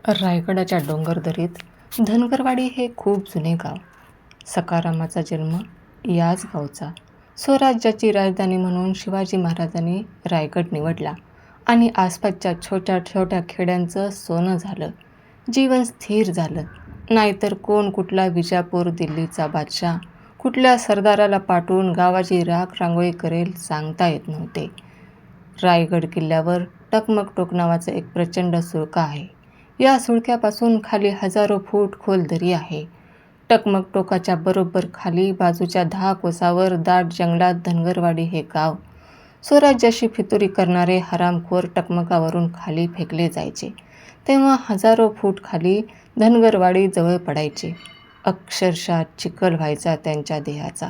रायगडाच्या डोंगरदरीत धनगरवाडी हे खूप जुने गाव. सखारामाचा जन्म याच गावचा. स्वराज्याची राजधानी म्हणून शिवाजी महाराजांनी रायगड निवडला आणि आसपासच्या छोट्या छोट्या खेड्यांचं सोनं झालं. जीवन स्थिर झालं. नाहीतर कोण कुठला विजापूर दिल्लीचा बादशाह कुठल्या सरदाराला पाठवून गावाची राख रांगोळी करेल सांगता येत नव्हते. रायगड किल्ल्यावर टकमक टोक नावाचं एक प्रचंड सुळका आहे. या सुळक्यापासून खाली हजारो फूट खोल दरी आहे. टकमक टोकाच्या बरोबर खाली बाजूच्या 10 कोसावर दाट जंगलात धनगरवाडी हे गाव. स्वराज्याशी फितुरी करणारे हरामखोर टकमकावरून खाली फेकले जायचे तेव्हा हजारो फूट खाली धनगरवाडी जवळ पडायचे. अक्षरशः चिखल व्हायचा त्यांच्या देहाचा.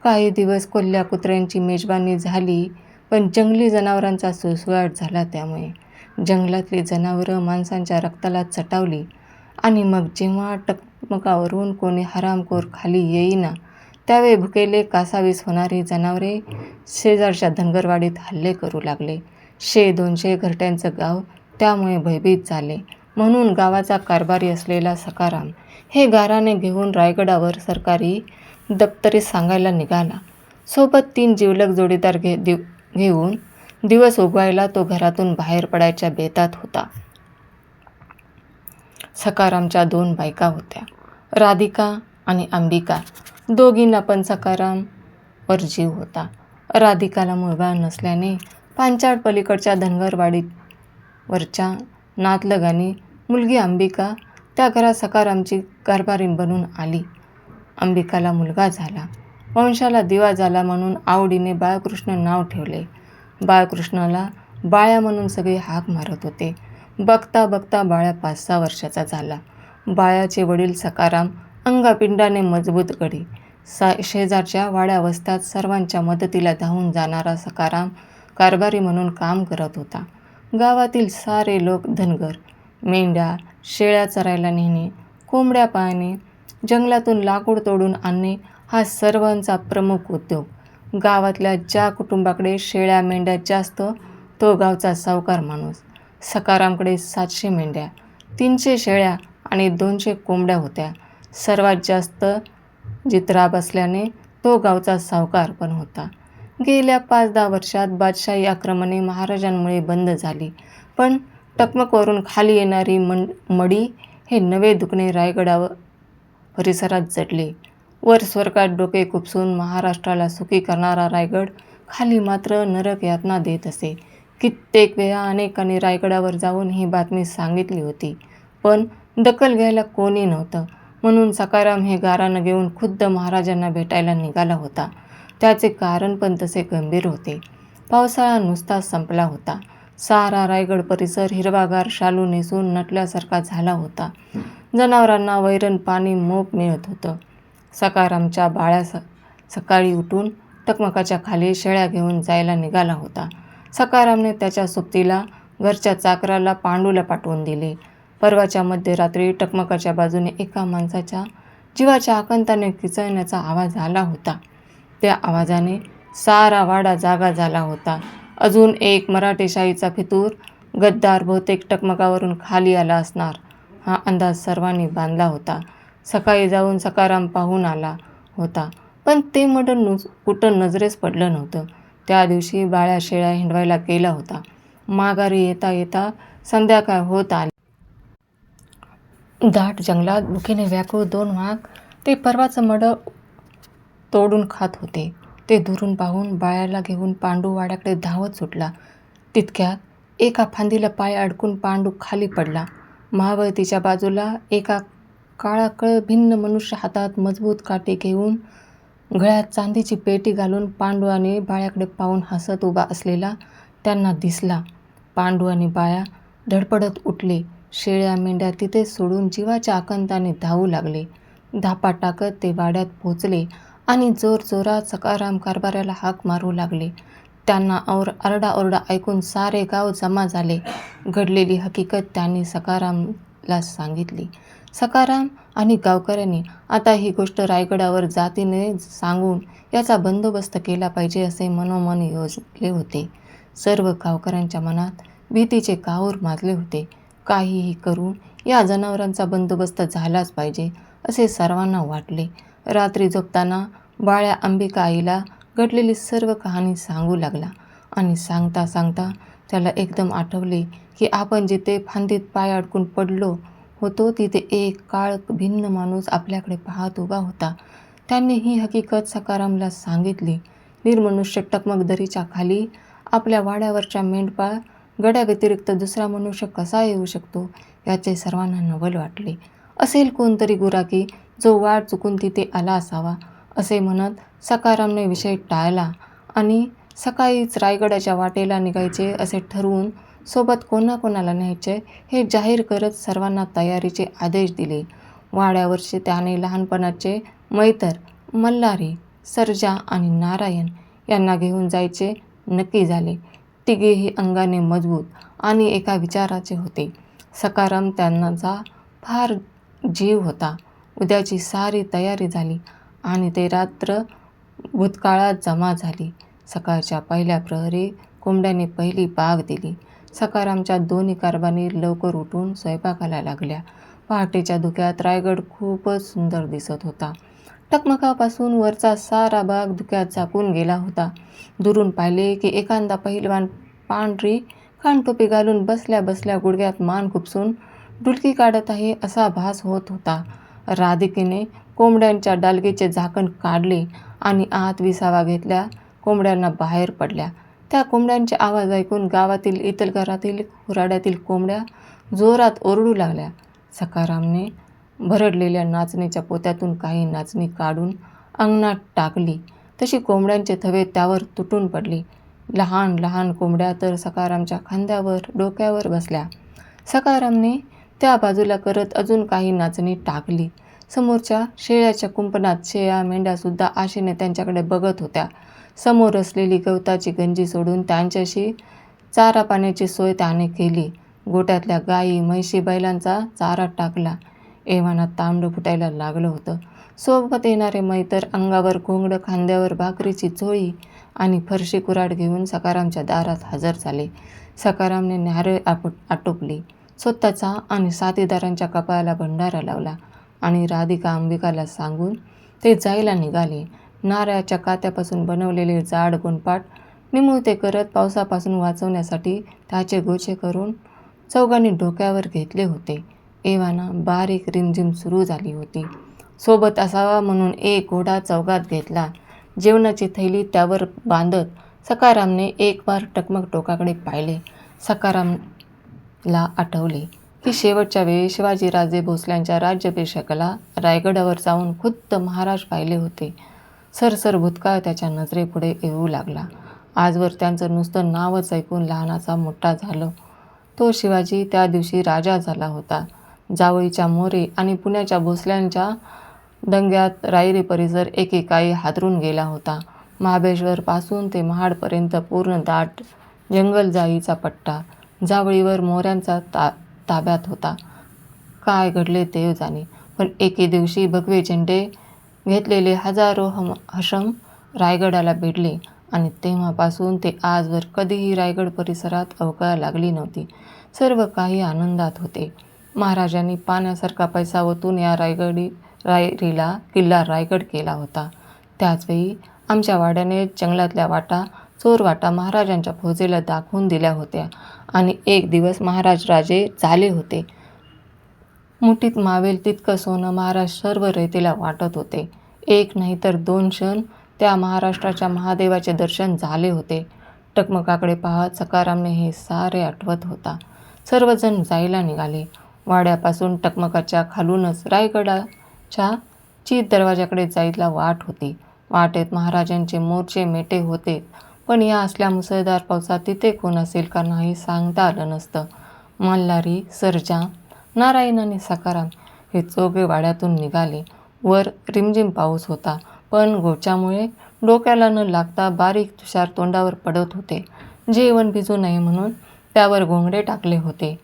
काही दिवस कोल्ह्या कुत्र्यांची मेजबानी झाली, पण जंगली जनावरांचा सुळसुळाट झाला. त्यामुळे जंगलातली जनावरं माणसांच्या रक्ताला चटावली आणि मग जेव्हा टकमकावरून कोणी हरामखोर खाली येईना त्यावेळी भुकेले कासावीस होणारी जनावरे शेजारच्या धनगरवाडीत हल्ले करू लागले. 100-200 घरट्यांचं गाव त्यामुळे भयभीत झाले. म्हणून गावाचा कारभारी असलेला सखाराम हे गाराणे घेऊन रायगडावर सरकारी दप्तरी सांगायला निघाला. सोबत 3 जिवलग जोडीदार घेऊन दिवस उगवायला तो घरातून बाहेर पडायच्या बेतात होता. सखारामच्या 2 बायका होत्या, राधिका आणि अंबिका. दोघींना पण सखारामवर जीव होता. राधिकाला मुलगा नसल्याने पांचाळ पलीकडच्या धनगरवाडीवरच्या नातलगांनी मुलगी अंबिका त्या घरात सखारामची कारभारीण बनून आली. अंबिकाला मुलगा झाला, वंशाला दिवा झाला म्हणून आवडीने बाळकृष्ण नाव ठेवले. बाळकृष्णाला बाळ्या म्हणून सगळे हाक मारत होते. बघता बघता बाळ्या 5-6 वर्षाचा झाला. बाळ्याचे वडील सखाराम अंगापिंडाने मजबूत गडी. शेजारच्या वाड्या वस्त्यात सर्वांच्या मदतीला धावून जाणारा सखाराम कारभारी म्हणून काम करत होता. गावातील सारे लोक धनगर. मेंढ्या शेळ्या चरायला नेणे, कोंबड्या पाळणे, जंगलातून लाकूड तोडून आणणे हा सर्वांचा प्रमुख उद्योग. गावातल्या ज्या कुटुंबाकडे शेळ्या मेंढ्या जास्त तो गावचा सावकार माणूस. सखारामकडे 700 मेंढ्या, 300 शेळ्या आणि 200 कोंबड्या होत्या. सर्वात जास्त जित्राब असल्याने तो गावचा सावकार पण होता. गेल्या 5-10 वर्षात बादशाही आक्रमणे महाराजांमुळे बंद झाली, पण टकमकवरून खाली येणारी मडी हे नवे दुखणे रायगडावर परिसरात जडले. वर स्वर्गात डोके खुपसून महाराष्ट्राला सुखी करणारा रायगड खाली मात्र नरक यातना देत असे. कित्येक वेळा अनेकांनी रायगडावर जाऊन ही बातमी सांगितली होती, पण दखल घ्यायला कोणी नव्हतं. म्हणून सखाराम हे गाराणं घेऊन खुद्द महाराजांना भेटायला निघाला होता. त्याचे कारण पण तसे गंभीर होते. पावसाळा नुसताच संपला होता. सारा रायगड परिसर हिरवागार शालू नेसून नटल्यासारखा झाला होता. जनावरांना वैरण पाणी मोप मिळत होतं. सखारामच्या बाळ्या सकाळी उठून टकमकाच्या खाली शेळ्या घेऊन जायला निघाला होता. सखारामने त्याच्या सोबतीला घरच्या चाकराला पांडूला पाठवून दिले. परवाच्या मध्यरात्री टकमकाच्या बाजूने एका माणसाच्या जीवाच्या आकांताने किचळण्याचा आवाज आला होता. त्या आवाजाने सारा वाडा जागा झाला होता. अजून एक मराठेशाहीचा फितूर गद्दार बहुतेक टकमकावरून खाली आला असणार हा अंदाज सर्वांनी बांधला होता. सकाळी जाऊन सखाराम पाहून आला होता, पण ते मडण कुठं नजरेस पडलं नव्हतं. त्या दिवशी बाळ्या शेळ्या हिंडवायला गेला होता. माघारी येता येता संध्याकाळ होत आली. दाट जंगलात भुकेने व्याकुळ 2 वाघ ते परवाचं मडं तोडून खात होते. ते दुरून पाहून बाळ्याला घेऊन पांडू वाड्याकडे धावत सुटला. तितक्यात एका फांदीला पाय अडकून पांडू खाली पडला. महावळतीच्या बाजूला एका काळाकळ भिन्न मनुष्य हातात मजबूत काठी घेऊन गळ्यात चांदीची पेटी घालून पांडू आणि बाळ्याकडे पाहून हसत उभा असलेला त्यांना दिसला. पांडू आणि बाळ्या धडपडत उठले. शेळ्या मेंढ्या तिथे सोडून जीवाच्या आकांताने धावू लागले. धापा टाकत ते वाड्यात पोचले आणि जोरजोरात सखाराम कारभाऱ्याला हाक मारू लागले. त्यांना आरडाओरडा ऐकून सारे गाव जमा झाले. घडलेली हकीकत त्यांनी सखारामला सांगितली. सखाराम आणि गावकऱ्यांनी आता ही गोष्ट रायगडावर जातीने सांगून याचा बंदोबस्त केला पाहिजे असे मनोमन योजले होते. सर्व गावकऱ्यांच्या मनात भीतीचे काहूर माजले होते. काहीही करून या जनावरांचा बंदोबस्त झालाच पाहिजे असे सर्वांना वाटले. रात्री झोपताना बाळ्या अंबिका आईला घडलेली सर्व कहाणी सांगू लागला आणि सांगता सांगता त्याला एकदम आठवले की आपण जिथे फांदीत पाय अडकून पडलो होतो तिथे एक काळ भिन्न माणूस आपल्याकडे पाहत उभा होता. त्यांनी ही हकीकत सखारामला सांगितली. निर्मनुष्य टकमक दरीच्या खाली आपल्या वाड्यावरच्या मेंढपाळ गड्याव्यतिरिक्त दुसरा मनुष्य कसा येऊ शकतो याचे सर्वांना नवल वाटले. असेल कोणतरी गुराखी जो वाट चुकून तिथे आला असावा असे म्हणत सखारामने विषय टाळला आणि सकाळीच रायगडाच्या वाटेला निघायचे असे ठरवून सोबत कोणाकोणाला न्यायचे हे जाहीर करत सर्वांना तयारीचे आदेश दिले. वाड्यावरचे त्याने लहानपणाचे मैतर मल्हारी, सर्जा आणि नारायण यांना घेऊन जायचे नक्की झाले. तिघेही अंगाने मजबूत आणि एका विचाराचे होते. सखाराम त्यांचा फार जीव होता. उद्याची सारी तयारी झाली आणि ते रात्र भूतकाळात जमा झाली. सकाळच्या पहिल्या प्रहरी कोंबड्याने पहिली बाग दिली. सखारामच्या दोन्ही कारभानी लवकर उठून स्वयंपाकाला लागल्या. पहाटेच्या धुक्यात रायगड खूपच सुंदर दिसत होता. टकमकापासून वरचा सारा भाग धुक्यात झाकून गेला होता. दुरून पाहिले की एखादा पहिलवान पांढरी कानटोपी घालून बसल्या बसल्या गुडघ्यात मान खुपसून डुलकी काढत आहे असा भास होत होता. राधिकेने कोंबड्यांच्या डालगीचे झाकण काढले आणि आत विसावा घेतल्या. कोंबड्यांना बाहेर पडल्या. त्या कोंबड्यांचे आवाज ऐकून गावातील इतर घरातील खुराड्यातील कोंबड्या जोरात ओरडू लागल्या. सखारामने भरडलेल्या नाचणीच्या पोत्यातून काही नाचणी काढून अंगणात टाकली तशी कोंबड्यांचे थवे त्यावर तुटून पडले. लहान लहान कोंबड्या तर सखारामच्या खांद्यावर डोक्यावर बसल्या. सखारामने त्या बाजूला करत अजून काही नाचणी टाकली. समोरच्या शेळ्याच्या कुंपणात शेळ्या मेंढ्यासुद्धा आशेने त्यांच्याकडे बघत होत्या. समोर असलेली गवताची गंजी सोडून त्यांच्याशी चारा पाण्याची सोय त्याने केली. गोठ्यातल्या गायी म्हैशी बैलांचा चारा टाकला. एव्हाना तांबडं फुटायला लागलं होतं. सोबत येणारे मैतर अंगावर घोंगडं, खांद्यावर भाकरीची झोळी आणि फरशी कुऱ्हाड घेऊन सखारामच्या दारात हजर झाले. सखारामने नारळ आटोपली. स्वतःचा आणि साथीदारांच्या कपाळाला भंडारा लावला आणि राधिका अंबिकाला सांगून ते जायला निघाले. नारळाच्या कात्यापासून बनवलेले जाड गोणपाट निमुळते करत पावसापासून वाचवण्यासाठी त्याचे गोछे करून चौघांनी डोक्यावर घेतले होते. एव्हाना बारीक रिमझिम सुरू झाली होती. सोबत असावा म्हणून एक घोडा चौघात घेतला. जेवणाची थैली त्यावर बांधत सखारामने एक बार टकमक टोकाकडे पाहिले. सखारामला आठवले की शेवटच्या वेळी शिवाजीराजे भोसल्यांच्या राज्याभिषेकाला रायगडावर जाऊन खुद्द महाराज पाहिले होते. सरसर भूतकाळ त्याच्या नजरेपुढे येऊ लागला. आजवर त्यांचं नुसतं नावच ऐकून लहानाचा मोठा झालो. तो शिवाजी त्या दिवशी राजा झाला होता. जावळीच्या मोरे आणि पुण्याच्या भोसल्यांच्या दंग्यात रायरी परिसर एकेकाळी हादरून गेला होता. महाबळेश्वरपासून ते महाडपर्यंत पूर्ण दाट जंगलजाईचा पट्टा जावळीवर मोऱ्यांचा ताब्यात होता. काय घडले देव जाणे, पण एके दिवशी भगवे झेंडे घेतलेले हजारो हशम रायगडाला भिडले आणि तेव्हापासून ते आजवर कधीही रायगड परिसरात अवकळा लागली नव्हती. सर्व काही आनंदात होते. महाराजांनी पाण्यासारखा पैसा ओतून या रायरीला किल्ला रायगड केला होता. त्याचवेळी आमच्या वाड्याने जंगलातल्या वाटा, चोरवाटा महाराजांच्या फौजेला दाखवून दिल्या होत्या आणि एक दिवस महाराज राजे झाले होते. मुठीत मावेल तितकं सोनं महाराज सर्व रयतेला वाटत होते. एक नाही तर 2 क्षण त्या महाराष्ट्राच्या महादेवाचे दर्शन झाले होते. टकमकाकडे पाहत सखारामने हे सारे आठवत होता. सर्वजण जायला निघाले. वाड्यापासून टकमकाच्या खालूनच रायगडाच्या चीत दरवाजाकडे जायला वाट होती. वाटेत महाराजांचे मोर्चे मेटे होते, पण या असल्या मुसळधार पावसात तिथे कोण असेल का नाही सांगता आलं नसतं. मल्हारी, सर्जा, नारायण आणि सखाराम हे चौघे वाड्यातून निघाले. वर रिमझिम पाऊस होता, पण गोच्यामुळे डोक्याला न लागता बारीक तुषार तोंडावर पडत होते. जेवण भिजू नये म्हणून त्यावर घोंगडे टाकले होते.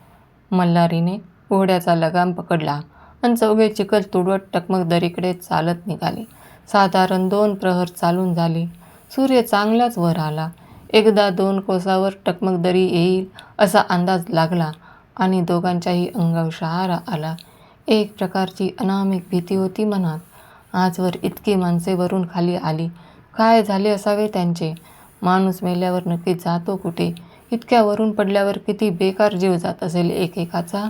मल्हारीने घोड्याचा लगाम पकडला आणि चौघे चिखल तुडवत टकमक दरीकडे चालत निघाले. साधारण 2 प्रहर चालून झाले. सूर्य चांगलाच वर आला. एकदा 2 कोसावर टकमक दरी येईल असा अंदाज लागला. आणि दोघांच्याही अंगावर शहारा आला. एक प्रकारची अनामिक भीती होती मनात. आजवर इतकी माणसे वरून खाली आली. काय झाले असावे त्यांचे? माणूस मेल्यावर नक्की जातो कुठे? इतक्या वरून पडल्यावर किती बेकार जीव जात असेल एकेकाचा.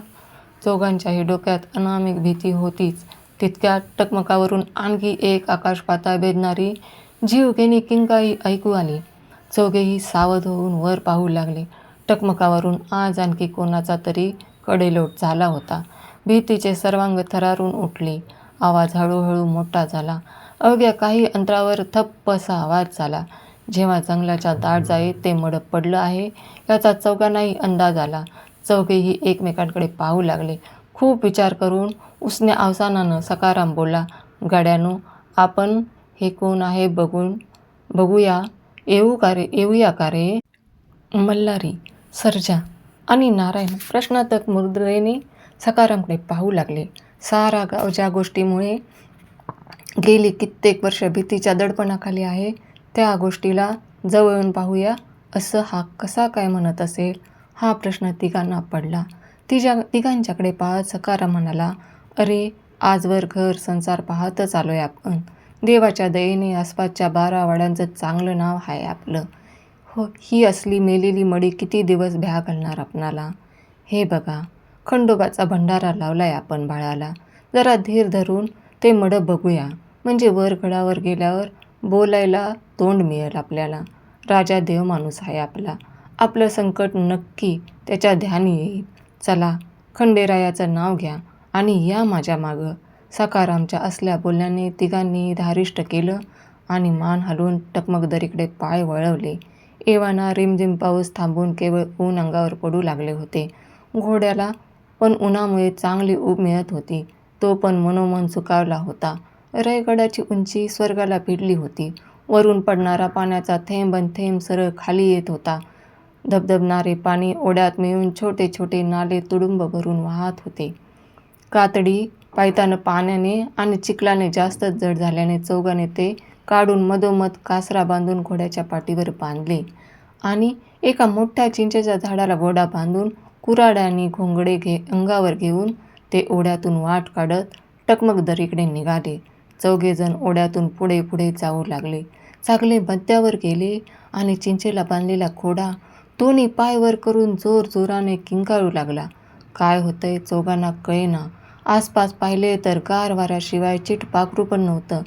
चौघांच्याही डोक्यात अनामिक भीती होतीच. तितक्या टकमकावरून आणखी एक आकाश पाताळ भेदणारी जीवघेणी किंकाळी ऐकू आली. चौघेही सावध होऊन वर पाहू लागले. टकमकावरून आज आणखी कोणाचा तरी कडेलोट झाला होता. भीतीचे सर्वांग थरारून उठले. आवाज हळूहळू मोठा झाला. अवघ्या काही अंतरावर थप्प असा आवाज झाला. जेव्हा जंगलाच्या दाट जाळीत ते मडप पडलं आहे याचा चौघांनाही अंदाज आला. चौघेही एकमेकांकडे पाहू लागले. खूप विचार करून उसन्या अवसानानं सखाराम बोलला, "गड्यानो, आपण हे कोण आहे बघूया येऊया का रे?" मल्हारी, सर्जा आणि नारायण प्रश्नार्थक मुद्रेने सखारामकडे पाहू लागले. सारा गाव ज्या गोष्टीमुळे गेली कित्येक वर्ष भीतीच्या दडपणाखाली आहे त्या गोष्टीला जवळून पाहूया असं हा कसा काय म्हणत असेल, हा प्रश्न तिघांना पडला. तिघांच्याकडे पाहत सखाराम म्हणाला, "अरे, आजवर घर संसार पाहतच आलोय आपण. देवाच्या दयेने आसपासच्या 12 वाड्यांचं चांगलं नाव आहे आपलं. हो, ही असली मेलेली मडी किती दिवस भ्या घालणार आपणाला? हे बघा, खंडोबाचा भंडारा लावलाय आपण बाळाला. जरा धीर धरून ते मडप बघूया, म्हणजे वर गडावर गेल्यावर बोलायला तोंड मिळेल आपल्याला. राजा देव माणूस आहे आपला. आपलं संकट नक्की त्याच्या ध्यानी येईल. चला, खंडेरायाचं नाव घ्या आणि या माझ्या मागं." सखारामच्या असल्या बोलण्याने तिघांनी धारिष्ट केलं आणि मान हलवून टकमकदरीकडे पाय वळवले. एव्हाना रिमझिम पाऊस थांबून केवळ ऊन अंगावर पडू लागले होते. घोड्याला पण उन्हामुळे चांगली ऊब मिळत होती. तो पण मनोमन सुखावला होता. रायगडाची उंची स्वर्गाला भिडली होती. वरून पडणारा पाण्याचा थेंबन थेंब सरळ खाली येत होता. धबधबणारे पाणी ओढ्यात मिळून छोटे छोटे नाले तुडुंब भरून वाहत होते. कातडी पायतानं पाण्याने आणि चिखलाने जास्तच जड झाल्याने चौघांनी ते काढून मधोमध कासरा बांधून घोड्याच्या पाठीवर बांधले आणि एका मोठ्या चिंचेच्या झाडाला घोडा बांधून कुऱ्हाड्यांनी घोंगडे अंगावर घेऊन ते ओढ्यातून वाट काढत टकमकदरीकडे निघाले. चौघेजण ओढ्यातून पुढे पुढे जाऊ लागले. चांगले मध्यावर गेले आणि चिंचेला बांधलेला घोडा दोन्ही पाय वर करून जोर जोराने किंकाळू लागला. काय होतंय चौघांना कळेना. आसपास पाहिले तर गार वाऱ्याशिवाय चिट पाखरू पण नव्हतं.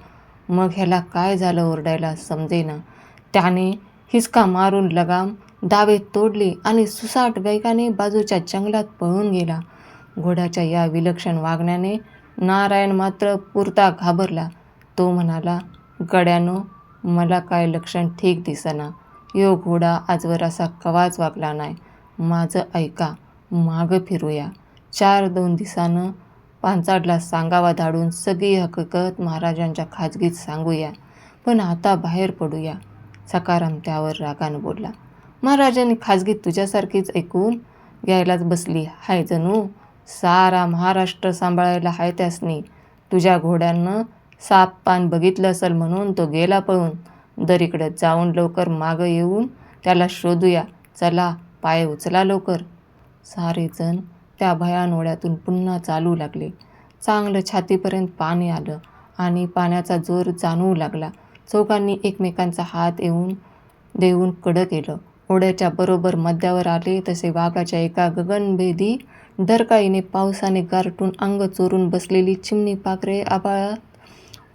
मग ह्याला काय झालं ओरडायला समजेना. त्याने हिसका मारून लगाम दावे तोडले आणि सुसाट वेगाने बाजूच्या जंगलात पळून गेला. घोड्याच्या या विलक्षण वागण्याने नारायण मात्र पुरता घाबरला. तो म्हणाला, "गड्यानो, मला काय लक्षण ठीक दिसना. यो घोडा आजवर असा कवाच वागला नाही. माझं ऐका, मागं फिरूया. 4-2 दिवसानं पांचाडला सांगावा धाडून सगळी हकीकत महाराजांच्या खाजगीत सांगूया. पण आता बाहेर पडूया." सखाराम त्यावर रागानं बोलला, "महाराजांनी खाजगीत तुझ्यासारखीच ऐकून घ्यायलाच बसली हाय जणू. सारा महाराष्ट्र सांभाळायला हाय त्यासनी. तुझ्या घोड्यानं साप पान बघितलं असेल म्हणून तो गेला पळून. दरीकडे जाऊन लवकर मागं येऊन त्याला शोधूया. चला, पाय उचला लवकर." सारेजण त्या भयान ओढ्यातून पुन्हा चालू लागले. चांगलं छातीपर्यंत पाणी आलं आणि पाण्याचा जोर जाणवू लागला. चौघांनी एकमेकांचा हात देऊन कडं केलं. ओढ्याच्या बरोबर मध्यावर आले तसे वाघाच्या एका गगनभेदी डरकाळीने पावसाने गारठून अंग चोरून बसलेली चिमणी पाखरे आभाळात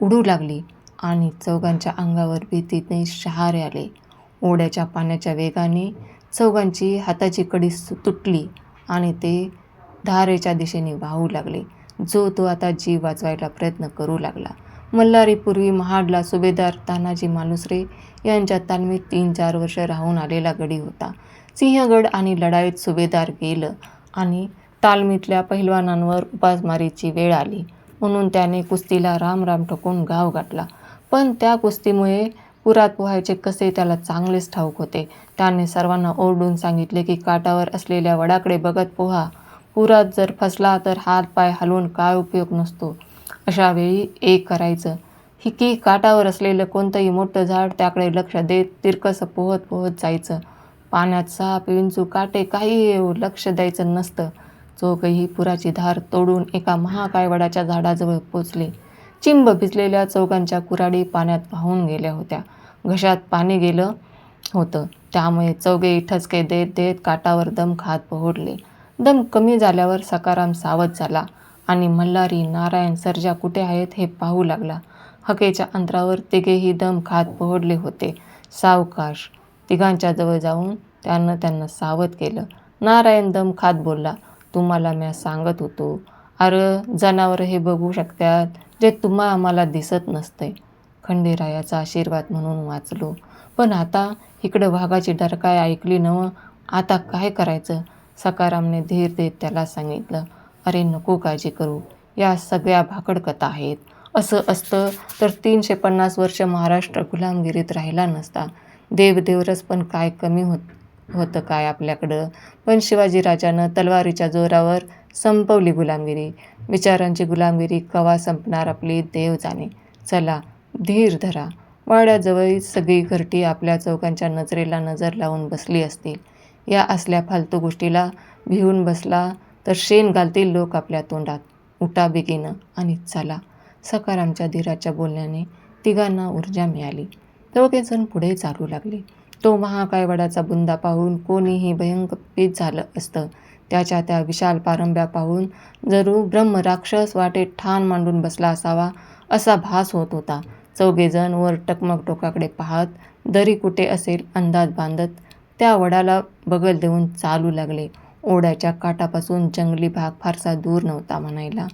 उडू लागली आणि चौघांच्या अंगावर भीतीने शहारे आले. ओढ्याच्या पाण्याच्या वेगाने चौघांची हाताची कडी तुटली आणि ते धारेच्या दिशेने वाहू लागले. जो तो आता जीव वाचवायला प्रयत्न करू लागला. मल्हारी पूर्वी महाडला सुभेदार तानाजी मालुसरे यांच्या तालमीत 3-4 वर्ष राहून आलेला गडी होता. सिंहगड आणि लढाईत सुभेदार गेलं आणि तालमीतल्या पहिलवानांवर उपासमारीची वेळ आली म्हणून त्याने कुस्तीला राम ठोकून गाव गाठला. पण त्या कुस्तीमुळे पुरात पोहायचे कसे त्याला चांगलेच ठाऊक होते. त्याने सर्वांना ओरडून सांगितले की काठावर असलेल्या वडाकडे बघत पोहा. पुरात जर फसला तर हात पाय हलवून काय उपयोग नसतो. अशा वेळी एक करायचं की काठावर असलेलं कोणतंही मोठं झाड त्याकडे लक्ष देत तिरकसं पोहत पोहत जायचं. पाण्यात साप, विंचू, काटे काही लक्ष द्यायचं नसतं. चौघही पुराची धार तोडून एका महाकाय वडाच्या झाडाजवळ पोचले. चिंब भिजलेल्या चौघांच्या कुऱ्हाडी पाण्यात वाहून गेल्या होत्या. घशात पाणी गेलं होतं, त्यामुळे चौघेही ठसके देत देत काठावर दम खात पोहोडले. दम कमी झाल्यावर सखाराम सावध झाला आणि मल्हारी, नारायण, सर्जा कुठे आहेत हे पाहू लागला. हकेच्या अंतरावर तिघेही दम खात पोहोडले होते. सावकाश तिघांच्या जवळ जाऊन त्यानं त्यांना सावध केलं. नारायण दम खात बोलला, तुम्हाला म्या सांगत होतो, अरे जनावरं हे बघू शकतात जे तुम्हा आम्हाला दिसत नसतंय. खंडेरायाचा आशीर्वाद म्हणून वाचलो, पण आता इकडं वाघाची डरकाय ऐकली नवं, आता काय करायचं? सखारामने धीर देत त्याला सांगितलं, अरे नको काळजी करू, या सगळ्या भाकड कथा आहेत. असं असतं तर 350 वर्ष महाराष्ट्र गुलामगिरीत राहिला नसता. देवदेवरस पण काय कमी होतं काय आपल्याकडं? पण शिवाजीराजानं तलवारीच्या जोरावर संपवली गुलामगिरी. विचारांची गुलामगिरी कवा संपणार आपली देव जाणे. चला धीर धरा. वाड्याजवळीच सगळी घरटी आपल्या चौकांच्या नजरेला नजर लावून बसली असतील. या असल्या फालतू गोष्टीला भिवून बसला तर शेण घालतील लोक आपल्या तोंडात. उठा बेगीनं आणि चला. सखारामच्या धीराच्या बोलण्याने तिघांना ऊर्जा मिळाली. दोघेजण पुढे चालू लागले. तो महाकाय वडाचा बुंदा पाहून कोणीही भयंकपित झालं असतं. त्याच्या त्या विशाल पारंब्या पाहून जणू ब्रह्मराक्षस वाटेत ठाण मांडून बसला असावा असा भास होत होता. चौघेजण वर टकमक टोकाकडे पाहत, दरी कुठे असेल अंदाज बांधत त्या वडाला बगल देऊन चालू लागले. ओढ्याच्या काठापासून जंगली भाग फारसा दूर नव्हता म्हणायला,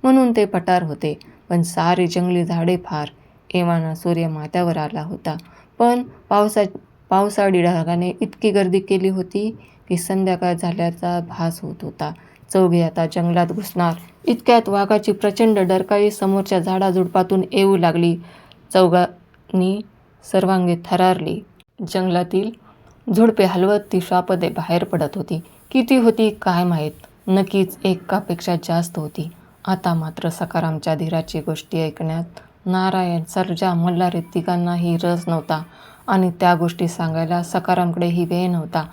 म्हणून ते पठार होते. पण सारी जंगली झाडे फार. एव्हाना सूर्य माथ्यावर आला होता, पण पावसाळी ढगाने इतकी गर्दी केली होती की संध्याकाळ झाल्याचा भास होत होता. चौघे आता जंगलात घुसणार इतक्यात वाघाची प्रचंड डरकाळी समोरच्या झाडाझुडपातून येऊ लागली. चौघांनी सर्वांगी थरारली. जंगलातील झुडपे हलवत ती श्वापदे बाहेर पडत होती. किती होती काय माहीत, नक्कीच एकापेक्षा जास्त होती. आता मात्र सखारामच्या धीराची गोष्टी ऐकण्यात नारायण, सर्जा, मल्हारी तिघांनाही रस नव्हता आणि त्या गोष्टी सांगायला सखारामकडेही वेळ नव्हता.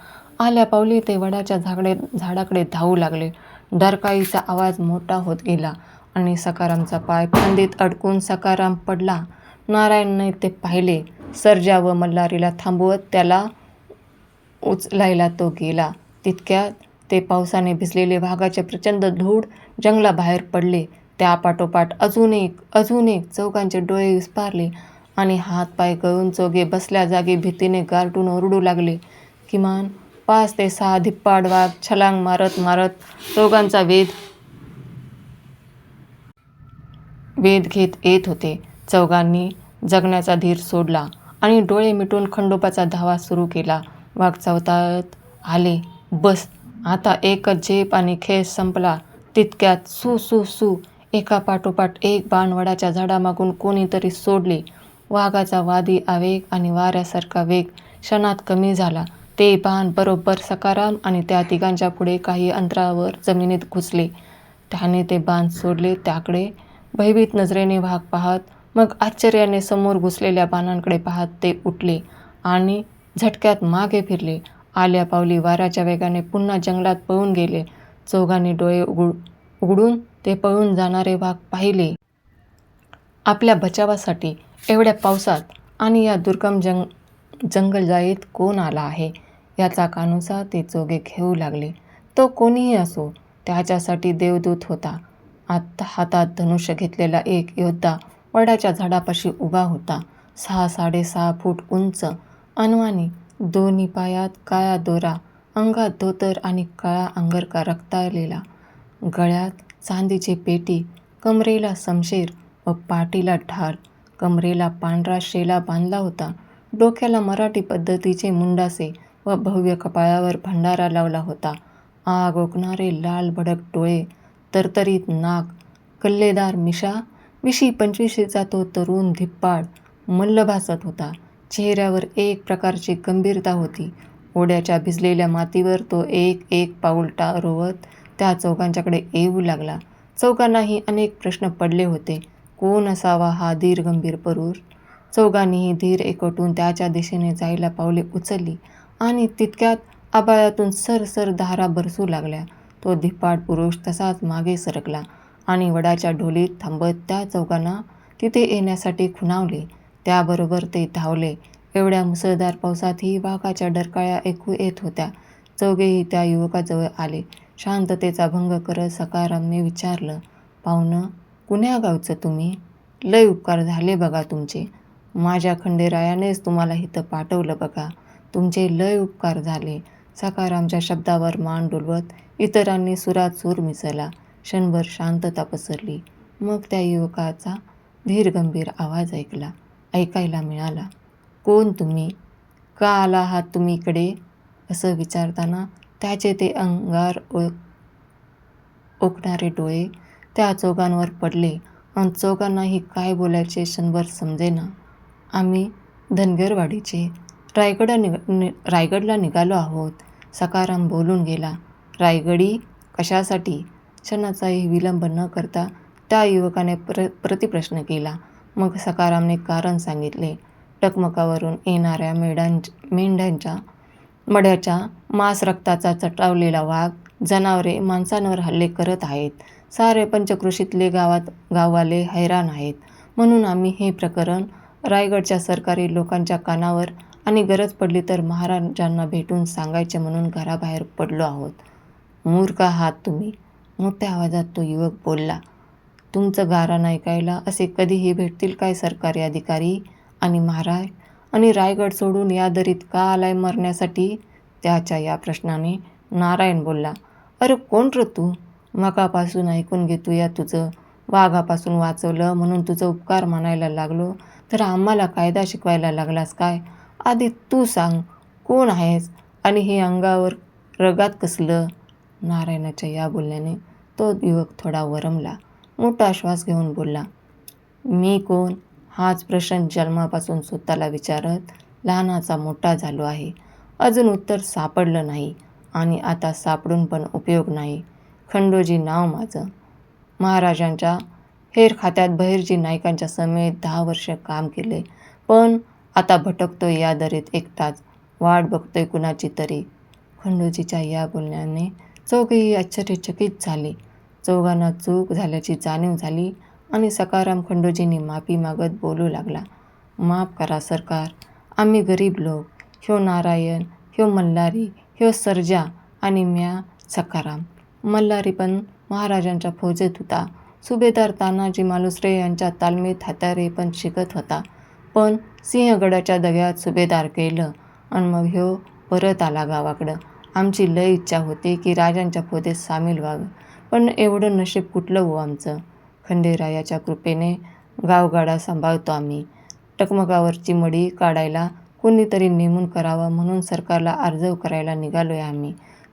आल्या पावली ते वडाच्या झाडाकडे धावू लागले. डरकाळीचा आवाज मोठा होत गेला आणि सखारामचा पाय फांदीत अडकून सखाराम पडला. नारायणने ते पाहिले. सर्जा व मल्हारीला थांबवत त्याला उचलायला तो गेला. तितक्यात ते पावसाने भिजलेले वाघाचे प्रचंड धूळ जंगलाबाहेर पडले. त्यापाठोपाठ अजून एक चौघांचे डोळे विस्फारले आणि हातपाय गळून चौघे बसल्या जागी भीतीने गारटून ओरडू लागले. किमान 5 ते 6 धिप्पाड वाघ छलांग मारत मारत चौघांचा वेध घेत येत होते. चौघांनी जगण्याचा धीर सोडला आणि डोळे मिटून खंडोबाचा धावा सुरू केला. वाघ चवताळत आले. बस आता एकच झेप आणि खेळ संपला. तितक्यात सू सू सू एका पाठोपाठ एक बाण वडाच्या झाडामागून कोणीतरी सोडले. वाघाचा वादी आवेग आणि वाऱ्यासारखा वेग क्षणात कमी झाला. ते बाण बरोबर सखाराम आणि त्या तिघांच्या पुढे काही अंतरावर जमिनीत घुसले. त्याने ते बाण सोडले. त्याकडे भयभीत नजरेने वाघ पाहत, मग आश्चर्याने समोर घुसलेल्या बाणांकडे पाहत ते उठले आणि झटक्यात मागे फिरले. आल्या पावली वाऱ्याच्या वेगाने पुन्हा जंगलात पळून गेले. चौघांनी डोळे उघडून ते पळून जाणारे वाघ पाहिले. आपल्या बचावासाठी एवढ्या पावसात आणि या दुर्गम जंगलजाळीत कोण आला आहे याचा कानोसा ते चौघे घेऊ लागले. तो कोणीही असो, त्याच्यासाठी देवदूत होता. आत्ता हातात धनुष्य घेतलेला एक योद्धा वडाच्या झाडापाशी उभा होता. 6-6.5 फूट उंच, अनवाणी, दोन्ही पायात काळा दोरा, अंगात धोतर आणि काळा अंगरखा रक्ताळलेला, गळ्यात चांदीची पेटी, कमरेला शमशीर व पाठीला ढाल. कमरेला पांढरा शेला बांधला होता. डोक्याला मराठी पद्धतीचे मुंडासे व भव्य कपाळावर भंडारा लावला होता. आग ओकणारे लाल भडक डोळे, तरतरीत नाक, कल्लेदार मिशा, 20-25चा तो तरुण धिप्पाड मल्ल भासत होता. चेहऱ्यावर एक प्रकारची गंभीरता होती. ओढ्याच्या भिजलेल्या मातीवर तो एक पाऊल रोवत त्या चौघांच्याकडे येऊ लागला. चौघांनाही अनेक प्रश्न पडले होते. कोण असावा हा धीर गंभीर पुरुष? चौघांनीही धीर एकवटून त्याच्या दिशेने जायला पावले उचलली आणि तितक्यात आभाळातून सरसर धारा बरसू लागल्या. तो धिप्पाड पुरुष तसाच मागे सरकला आणि वडाच्या ढोलीत थांबत त्या चौघांना तिथे येण्यासाठी खुणावले. त्याबरोबर ते धावले. एवढ्या मुसळधार पावसातही वाघाच्या डरकाळ्या ऐकू येत होत्या. चौघेही त्या युवकाजवळ आले. शांततेचा भंग करत सखारामने विचारलं, पाहुणं, कुण्या गावचं तुम्ही? लय उपकार झाले बघा तुमचे. माझ्या खंडेरायानेच तुम्हाला इथं पाठवलं बघा. तुमचे लय उपकार झाले. सखारामच्या शब्दावर मान डोलवत इतरांनी सुरात सूर मिसळला. क्षणभर शांतता पसरली. मग त्या युवकाचा धीरगंभीर आवाज ऐकायला मिळाला. कोण तुम्ही? का आला आहात तुम्ही इकडे? असं विचारताना त्याचे ते अंगार ओकणारे डोळे त्या चौघांवर पडले आणि चौघांनाही काय बोलायचे क्षणभर समजेना. आम्ही धनगरवाडीचे रायगडला निघालो आहोत. सखाराम बोलून गेला. रायगडी? कशासाठी? क्षणाचाही विलंब न करता त्या युवकाने प्रतिप्रश्न केला. मग सखारामने कारण सांगितले. टकमकावरून येणाऱ्या मेंढ्यांच्या मड्याच्या मांस रक्ताचा चटावलेला वाघ जनावरे माणसांवर हल्ले करत आहेत. सारे पंचक्रोशीतले गाववाले हैराण आहेत. म्हणून आम्ही हे प्रकरण रायगडच्या सरकारी लोकांच्या कानावर आणि गरज पडली तर महाराजांना भेटून सांगायचे म्हणून घराबाहेर पडलो आहोत. मूर्ख आहात तुम्ही, मोठ्या आवाजात तो युवक बोलला. तुमचं गारण ऐकायला असे कधीही भेटतील काय सरकारी अधिकारी आणि महाराज? आणि रायगड सोडून या दरीत का आलाय मरण्यासाठी? त्याच्या या प्रश्नाने नारायण बोलला. अरे कोण रे तू? मकापासून ऐकून घेतोया तुझं. वाघापासून वाचवलं म्हणून तुझं उपकार मानायला लागलो तर आम्हाला कायदा शिकवायला लागलास काय? आधी तू सांग, कोण आहेस आणि हे अंगावर रगात कसलं? नारायणाच्या या बोलण्याने तो युवक थोडा वरमला. मोठा श्वास घेऊन बोलला. मी कोण? हाच प्रश्न जन्मापासून स्वतःला विचारत लहानाचा मोठा झालो आहे. अजून उत्तर सापडलं नाही आणि आता सापडून पण उपयोग नाही. खंडोजी नाव माझं. महाराजांच्या हेरखात्यात बहिर्जी नाईकांच्या समेत 10 वर्ष काम केले. पण आता भटकतोय या दरीत एकटाच. वाट बघतोय कुणाची तरी. खंडोजीच्या या बोलण्याने चौघेही आश्चर्यचकित झाले. चौघांना चूक झाल्याची जाणीव झाली आणि सखाराम खंडोजींनी माफी मागत बोलू लागला. माफ करा सरकार, आम्ही गरीब लोक. ह्यो नारायण, ह्यो मल्हारी, ह्यो सर्जा आणि म्या सखाराम. मल्हारी पण महाराजांच्या फौजेत होता. सुभेदार तानाजी मालुसरे यांच्या तालमीत हत्यारे पण शिकत होता. पण सिंहगडाच्या दग्यात सुभेदार केलं आणि मग ह्यो परत आला गावाकडं. आमची लय इच्छा होती की राजांच्या फौजेत सामील व्हावं, पण एवढं नशीब कुठलं हो आमचं. खंडेरायाच्या कृपेने गावगाडा सांभाळतो आम्ही. टकमकावरची मडी काढायला कोणीतरी नेमून करावं म्हणून सरकारला अर्ज करायला निघालोय आम्ही.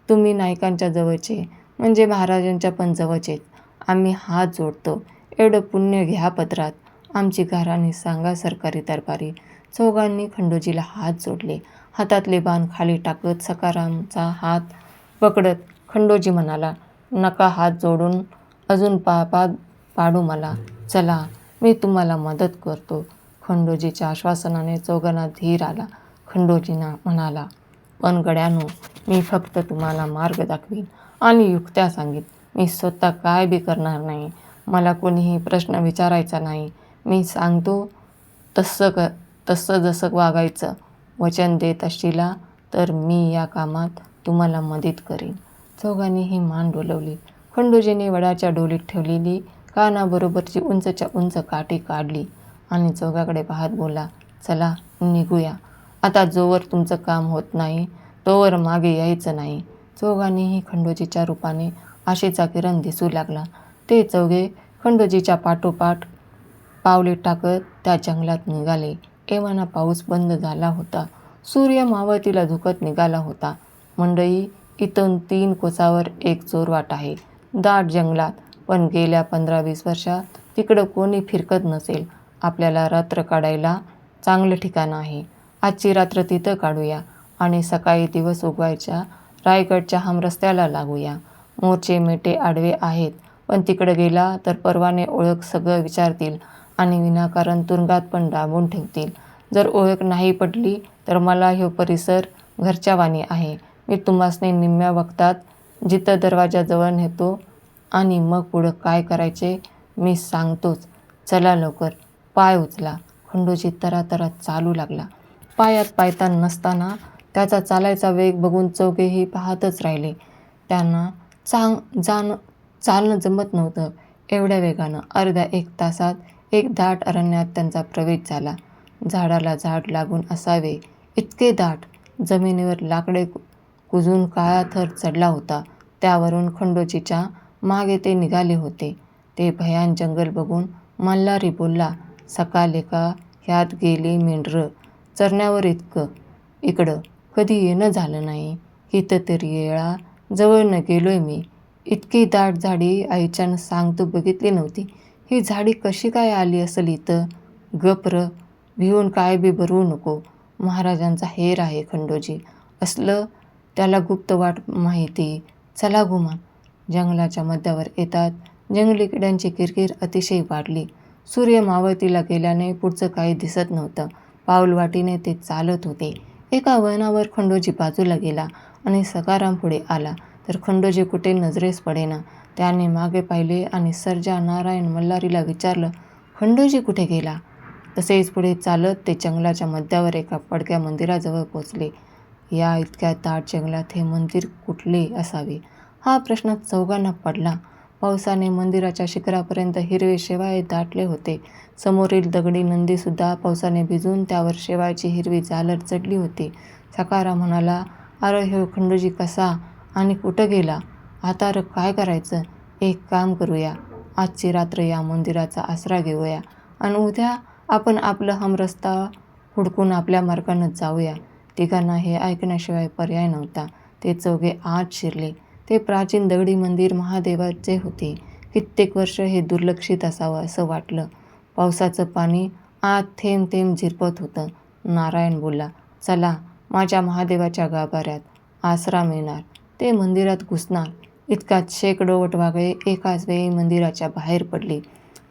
तुम्ही नाईकांच्या जवळचे म्हणजे महाराजांच्या पण जवळचेच. आम्ही हात जोडतो. एवढं पुण्य घ्या पदरात. आमची घराणी सांगा सरकारी दरबारी. चौघांनी खंडोजीला हात जोडले. हातातले बाण खाली टाकत सखारामचा हात पकडत खंडोजी म्हणाला, नका हात जोडून अजून पापात पाडू मला. चला, मी तुम्हाला मदत करतो. खंडोजीच्या आश्वासनाने चौघांना धीर आला. खंडोजींना म्हणाला, पण गड्यानो, मी फक्त तुम्हाला मार्ग दाखवीन आणि युक्त्या सांगीन. मी स्वतः काय बी करणार नाही. मला कोणीही प्रश्न विचारायचा नाही. मी सांगतो तसं जसं वागायचं. वचन देत असशीला तर मी या कामात तुम्हाला मदत करीन. चौघांनीही मान डोलवली. खंडोजीने वडाच्या डोलीत ठेवलेली कानाबरोबरची उंचच्या उंच काठी काढली आणि चौघाकडे पाहत बोलला, चला निघूया. आता जोवर तुमचं काम होत नाही तोवर मागे यायचं नाही. चौघांनीही खंडोजीच्या रूपाने आशेचा किरण दिसू लागला. ते चौघे खंडोजीच्या पाठोपाठ पावले टाकत त्या जंगलात निघाले. एव्हाना पाऊस बंद झाला होता. सूर्य मावळतीला झुकत निघाला होता. मंडळी, इथून 3 कोसावर एक चोरवाट आहे. दाट जंगलात. पण गेल्या 15-20 वर्षात तिकडं कोणी फिरकत नसेल. आपल्याला रात्र काढायला चांगलं ठिकाण आहे. आजची रात्र तिथं काढूया आणि सकाळी दिवस उगवायच्या रायगडच्या हमरस्त्याला लागूया. मोर्चे मेटे आडवे आहेत, पण तिकडे गेला तर परवाने ओळख सगळं विचारतील आणि विनाकारण तुरुंगात पण डांबून ठेवतील. जर ओळख नाही पटली तर मला ह्यो परिसर घरच्यावानी आहे. मी तुम्हासने निम्म्या वक्तात जिथं दरवाजाजवळ नेतो आणि मग पुढं काय करायचे मी सांगतोच. चला लवकर. पाय उचला. खंडूजी तरातरा चालू लागला. पायात पायतान नसताना त्याचा चालायचा वेग बघून चौघेही पाहतच राहिले. त्यांना चालणं जमत नव्हतं एवढ्या वेगानं. अर्ध्या 1 तासात एक दाट अरण्यात त्यांचा प्रवेश झाला. झाडाला झाड लागून असावे इतके दाट. जमिनीवर लाकडे कुजून काळा थर चढला होता. त्यावरून खंडोजीच्या मागे ते निघाले होते. ते भयान जंगल बघून मल्हारी बोलला, सकाळ का ह्यात गेली मेंढरं चरण्यावर इकडं कधी येणं झालं नाही. कितीतरी वेळा जवळनं गेलोय मी. इतकी दाट झाडी आईच्यानं सांगतो बघितली नव्हती. ही झाडी कशी काय आली असेल इथं? गप्र, भिवून काय बी बरवू नको. महाराजांचा हेर आहे खंडोजी. असलं त्याला गुप्त वाट माहिती. चला गुमान. जंगलाच्या मध्यावर येतात जंगली किड्यांची किरकिर अतिशय वाढली. सूर्य मावळतीला गेल्याने पुढचं काही दिसत नव्हतं. पाऊलवाटीने ते चालत होते. एका वळणावर खंडोजी बाजूला गेला आणि सखाराम पुढे आला तर खंडोजी कुठे नजरेस पडेना. त्याने मागे पाहिले आणि सर्जा नारायण मल्हारीला विचारलं, खंडोजी कुठे गेला? तसेच पुढे चालत ते जंगलाच्या मध्यावर एका पडक्या मंदिराजवळ पोचले. या इतक्या दाट जंगलात हे मंदिर कुठले असावे हा प्रश्न चौघांना पडला. पावसाने मंदिराच्या शिखरापर्यंत हिरवे शेवाळे दाटले होते. समोरील दगडी नंदीसुद्धा पावसाने भिजून त्यावर शेवाळची हिरवी झालर चढली होती. सखाराम म्हणाला, अरे ह्यो खंडोजी कसा आणि कुठं गेला? आता काय करायचं? एक काम करूया. आजची रात्र या मंदिराचा आसरा घेऊया आणि उद्या आपण आपलं हमरस्ता हुडकून आपल्या मार्गानं जाऊया. तिघांना हे ऐकण्याशिवाय पर्याय नव्हता. ते चौघे आत शिरले. ते प्राचीन दगडी मंदिर महादेवाचे होते. कित्येक वर्ष हे दुर्लक्षित असावं असं वाटलं. पावसाचं पाणी आत थेंब थेंब झिरपत होतं. नारायण बोलला, चला माझ्या महादेवाच्या गाभाऱ्यात. आसरा मिळणार. ते मंदिरात घुसणार. इतक्यात शेकडो वटवाघळे एकाच वेळी मंदिराच्या बाहेर पडली.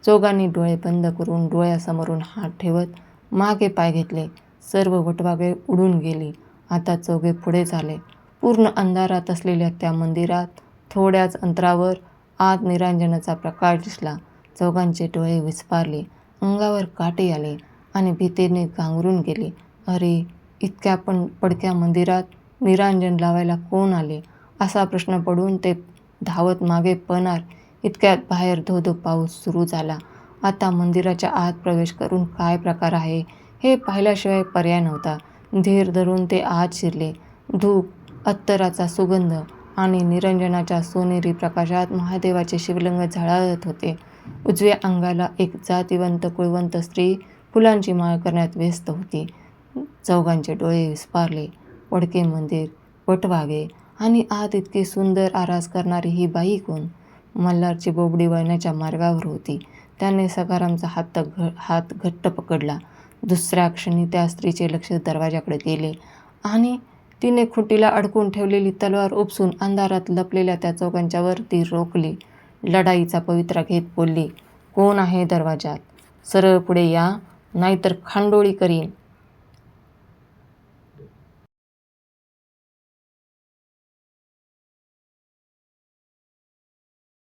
चौघांनी डोळे बंद करून डोळ्यासमोरून हात ठेवत मागे पाय घेतले. सर्व वटवाघळे उडून गेली. आता चौघे पुढे झाले. पूर्ण अंधारात असलेल्या त्या मंदिरात थोड्याच अंतरावर आत निरांजनाचा प्रकाश दिसला. चौघांचे डोळे विस्फारले. अंगावर काटे आले आणि भीतीने गांगरून गेले. अरे, इतक्या पडक्या मंदिरात निरांजन लावायला कोण आले? असा प्रश्न पडून ते धावत मागे पळणार इतक्यात बाहेर धो-धो पाऊस सुरू झाला. आता मंदिराच्या आत प्रवेश करून काय प्रकार आहे हे पाहिल्याशिवाय पर्याय नव्हता. धीर धरून ते आत शिरले. धूप, अत्तराचा सुगंध आणि निरंजनाच्या सोनेरी प्रकाशात महादेवाचे शिवलिंग झळाळत होते. उजव्या अंगाला एक जातिवंत कुळवंत स्त्री फुलांची माळ करण्यात व्यस्त होती. चौघांचे डोळे विस्फारले. पडके मंदिर, वटवाघे आणि आत इतकी सुंदर आरास करणारी ही बाई कोण? मल्हारची बोबडी वळण्याच्या मार्गावर होती. त्याने सखारामचा हात घट्ट पकडला. दुसऱ्या क्षणी त्या स्त्रीचे लक्ष दरवाजाकडे गेले आणि तिने खुंटीला अडकून ठेवलेली तलवार उपसून अंधारात लपलेल्या त्या चौघांच्या वर ती रोखली. लढाईचा पवित्रा घेत बोलली, कोण आहे दरवाजात? सरळ पुढे या, नाहीतर खांडोळी करीन.